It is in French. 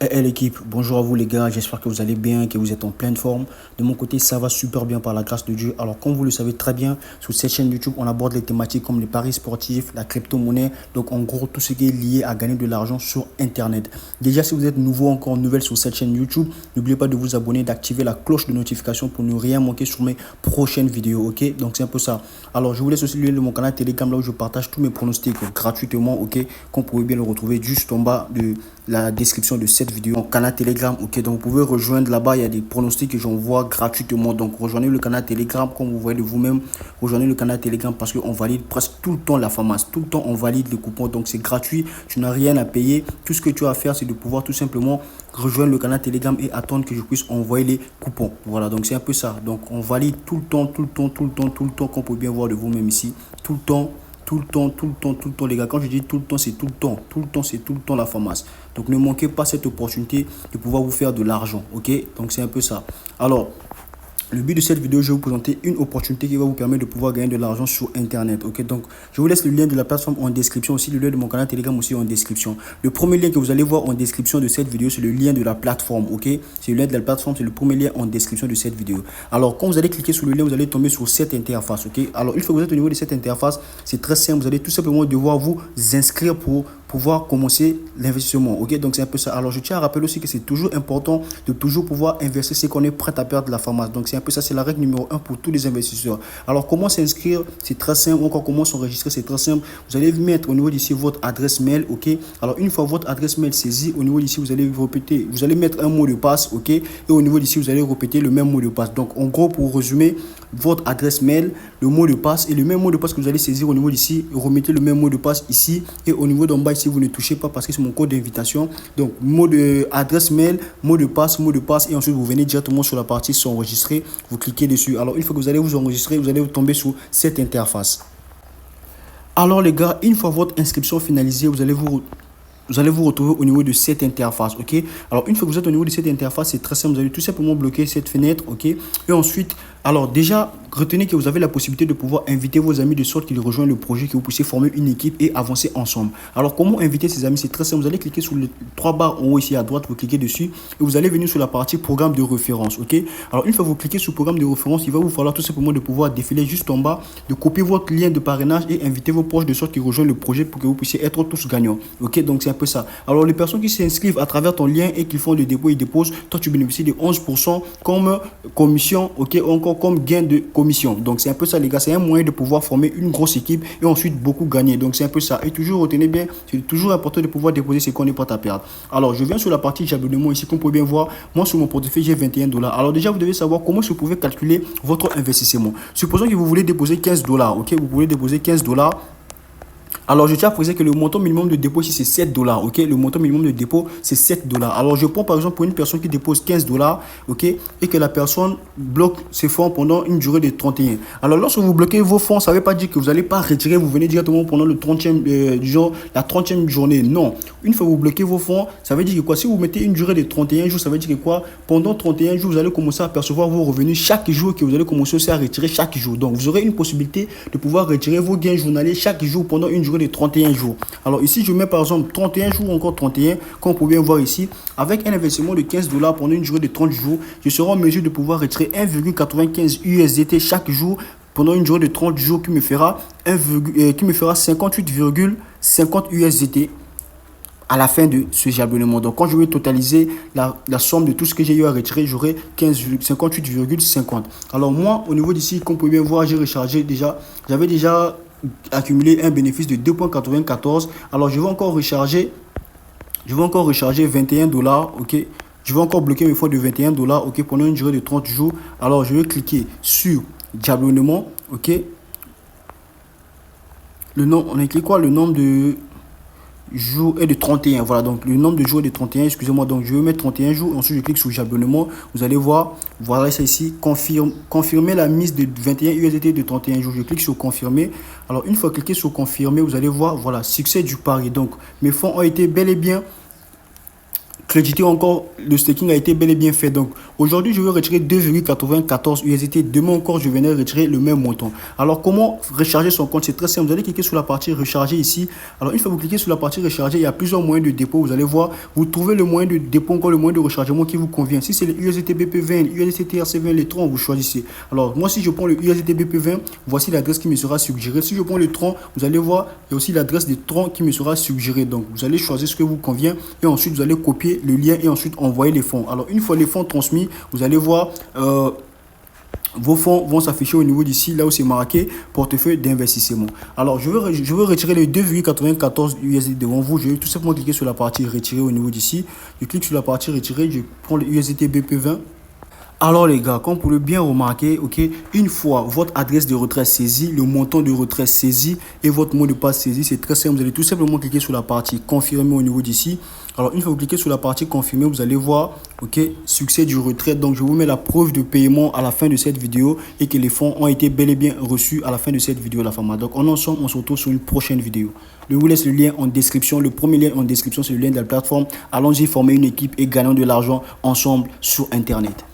L'équipe, bonjour à vous les gars, j'espère que vous allez bien, que vous êtes en pleine forme. De mon côté, ça va super bien par la grâce de Dieu. Alors comme vous le savez très bien, sur cette chaîne YouTube, on aborde les thématiques comme les paris sportifs, la crypto-monnaie, donc en gros tout ce qui est lié à gagner de l'argent sur Internet. Déjà, si vous êtes nouveau, encore nouvelle sur cette chaîne YouTube, n'oubliez pas de vous abonner, d'activer la cloche de notification pour ne rien manquer sur mes prochaines vidéos, ok? Donc c'est un peu ça. Alors je vous laisse aussi le lien de mon canal Telegram là où je partage tous mes pronostics gratuitement, ok? Qu'on pourrait bien le retrouver juste en bas de la description de cette vidéo, mon canal Telegram, ok? Donc vous pouvez rejoindre là-bas, il y a des pronostics que j'envoie gratuitement. Donc rejoignez le canal Telegram comme vous voyez de vous-même. Rejoignez le canal Telegram parce qu'on valide presque tout le temps la pharmacie, tout le temps on valide les coupons, donc c'est gratuit, tu n'as rien à payer. Tout ce que tu as à faire, c'est de pouvoir tout simplement rejoindre le canal Telegram et attendre que je puisse envoyer les coupons. Voilà, donc c'est un peu ça. Donc on valide tout le temps, tout le temps, tout le temps, tout le temps, qu'on peut bien voir de vous-même ici, tout le temps. Tout le temps, tout le temps, tout le temps, les gars. Quand je dis tout le temps, c'est tout le temps. Tout le temps, c'est tout le temps la pharmacie. Donc, ne manquez pas cette opportunité de pouvoir vous faire de l'argent. OK? Donc, c'est un peu ça. Alors, le but de cette vidéo, je vais vous présenter une opportunité qui va vous permettre de pouvoir gagner de l'argent sur Internet. Ok, donc je vous laisse le lien de la plateforme en description, aussi le lien de mon canal Telegram aussi en description. Le premier lien que vous allez voir en description de cette vidéo, c'est le lien de la plateforme. Ok, c'est le lien de la plateforme, c'est le premier lien en description de cette vidéo. Alors, quand vous allez cliquer sur le lien, vous allez tomber sur cette interface. Ok, alors une fois que vous êtes au niveau de cette interface, c'est très simple. Vous allez tout simplement devoir vous inscrire pour pouvoir commencer l'investissement. Ok, donc c'est un peu ça. Alors je tiens à rappeler aussi que c'est toujours important de toujours pouvoir investir ce qu'on est prêt à perdre de la pharmacie. Donc c'est un peu ça, c'est la règle numéro 1 pour tous les investisseurs. Alors comment s'inscrire? C'est très simple. Encore comment s'enregistrer? C'est très simple. Vous allez mettre au niveau d'ici votre adresse mail. Ok, alors une fois votre adresse mail saisie, au niveau d'ici vous allez répéter, vous allez mettre un mot de passe. Ok, et au niveau d'ici vous allez répéter le même mot de passe. Donc en gros, pour résumer, votre adresse mail, le mot de passe et le même mot de passe que vous allez saisir au niveau d'ici, remettez le même mot de passe ici et au niveau d'en bas ici, vous ne touchez pas parce que c'est mon code d'invitation. Donc mot de adresse mail, mot de passe et ensuite vous venez directement sur la partie s'enregistrer, vous cliquez dessus. Alors une fois que vous allez vous enregistrer, vous allez tomber sur cette interface. Alors les gars, une fois votre inscription finalisée, vous allez vous retrouver au niveau de cette interface, ok? Alors, une fois que vous êtes au niveau de cette interface, c'est très simple. Vous allez tout simplement bloquer cette fenêtre, ok? Et ensuite, alors déjà, retenez que vous avez la possibilité de pouvoir inviter vos amis de sorte qu'ils rejoignent le projet, que vous puissiez former une équipe et avancer ensemble. Alors, comment inviter ces amis? C'est très simple. Vous allez cliquer sur les trois barres en haut ici à droite, vous cliquez dessus et vous allez venir sur la partie programme de référence, ok? Alors, une fois que vous cliquez sur programme de référence, il va vous falloir tout simplement de pouvoir défiler juste en bas, de copier votre lien de parrainage et inviter vos proches de sorte qu'ils rejoignent le projet pour que vous puissiez être tous gagnants, ok? Donc, c'est un peu ça. Alors, les personnes qui s'inscrivent à travers ton lien et qui font le dépôt et déposent, toi, tu bénéficies de 11% comme commission, ok? Encore comme gain de commission. Donc, c'est un peu ça, les gars. C'est un moyen de pouvoir former une grosse équipe et ensuite beaucoup gagner. Donc, c'est un peu ça. Et toujours, retenez bien, c'est toujours important de pouvoir déposer ce qu'on n'est pas à perdre. Alors, je viens sur la partie abonnement ici, comme vous pouvez bien voir. Moi, sur mon portefeuille, j'ai 21 dollars. Alors, déjà, vous devez savoir comment vous pouvez calculer votre investissement. Supposons que vous voulez déposer 15 dollars, ok? Vous voulez déposer 15 dollars. Alors, je tiens à préciser que le montant minimum de dépôt ici, c'est 7 dollars. Ok, le montant minimum de dépôt, c'est 7 dollars. Alors, je prends par exemple pour une personne qui dépose 15 dollars. Ok, et que la personne bloque ses fonds pendant une durée de 31. Alors, lorsque vous bloquez vos fonds, ça ne veut pas dire que vous n'allez pas retirer, vous venez directement pendant le 30e, la 30e journée. Non. Une fois que vous bloquez vos fonds, ça veut dire que quoi? Si vous mettez une durée de 31 jours, ça veut dire que quoi? Pendant 31 jours, vous allez commencer à percevoir vos revenus chaque jour que vous allez commencer aussi à retirer chaque jour. Donc, vous aurez une possibilité de pouvoir retirer vos gains journaliers chaque jour pendant une durée de 31 jours. Alors ici, je mets par exemple 31 jours, encore 31, comme vous pouvez bien voir ici. Avec un investissement de 15 dollars pendant une durée de 30 jours, je serai en mesure de pouvoir retirer 1,95 USDT chaque jour pendant une durée de 30 jours qui me fera 58,50 USDT à la fin de ce abonnement. Donc, quand je vais totaliser la somme de tout ce que j'ai eu à retirer, j'aurai 58,50. Alors, moi, au niveau d'ici, comme vous pouvez bien voir, j'ai rechargé déjà. J'avais déjà accumulé un bénéfice de 2,94. Alors, je vais encore recharger 21 dollars. Ok, je vais encore bloquer mes fonds de 21 dollars. Ok, pendant une durée de 30 jours. Alors, je vais cliquer sur abonnement. Ok, le nom, on a cliqué quoi? Le nombre de jours est de 31. Voilà, donc le nombre de jours est de 31. Excusez-moi, donc je vais mettre 31 jours. Ensuite, je clique sur abonnement. Vous allez voir, voilà ça ici, confirmer la mise de 21 USDT de 31 jours. Je clique sur confirmer. Alors, une fois cliqué sur confirmer, vous allez voir, voilà, succès du pari. Donc, mes fonds ont été bel et bien crédité encore, le staking a été bel et bien fait. Donc aujourd'hui, je vais retirer 2,94 USDT. Demain encore, je venais retirer le même montant. Alors comment recharger son compte? C'est très simple. Vous allez cliquer sur la partie recharger ici. Alors une fois que vous cliquez sur la partie recharger, il y a plusieurs moyens de dépôt. Vous allez voir, vous trouvez le moyen de dépôt, encore le moyen de rechargement qui vous convient. Si c'est le USDT BP20, USDT TRC20, les Tron, vous choisissez. Alors moi, si je prends le USDT BP20, voici l'adresse qui me sera suggérée. Si je prends le Tron, vous allez voir, il y a aussi l'adresse des Tron qui me sera suggérée. Donc vous allez choisir ce que vous convient et ensuite vous allez copier le lien et ensuite envoyer les fonds. Alors une fois les fonds transmis, vous allez voir vos fonds vont s'afficher au niveau d'ici, là où c'est marqué portefeuille d'investissement. Alors je veux retirer les 2,94 USD devant vous. Je vais tout simplement cliquer sur la partie retirer au niveau d'ici. Je clique sur la partie retirer, je prends le USDT BP20. Alors les gars, comme vous pouvez bien remarquer, ok, une fois votre adresse de retrait saisie, le montant de retrait saisi et votre mot de passe saisi, c'est très simple. Vous allez tout simplement cliquer sur la partie confirmer au niveau d'ici. Alors une fois que vous cliquez sur la partie confirmer, vous allez voir, ok, succès du retrait. Donc je vous mets la preuve de paiement à la fin de cette vidéo et que les fonds ont été bel et bien reçus à la fin de cette vidéo, la femme. Donc on se retrouve sur une prochaine vidéo. Je vous laisse le lien en description. Le premier lien en description, c'est le lien de la plateforme. Allons-y former une équipe et gagnons de l'argent ensemble sur Internet.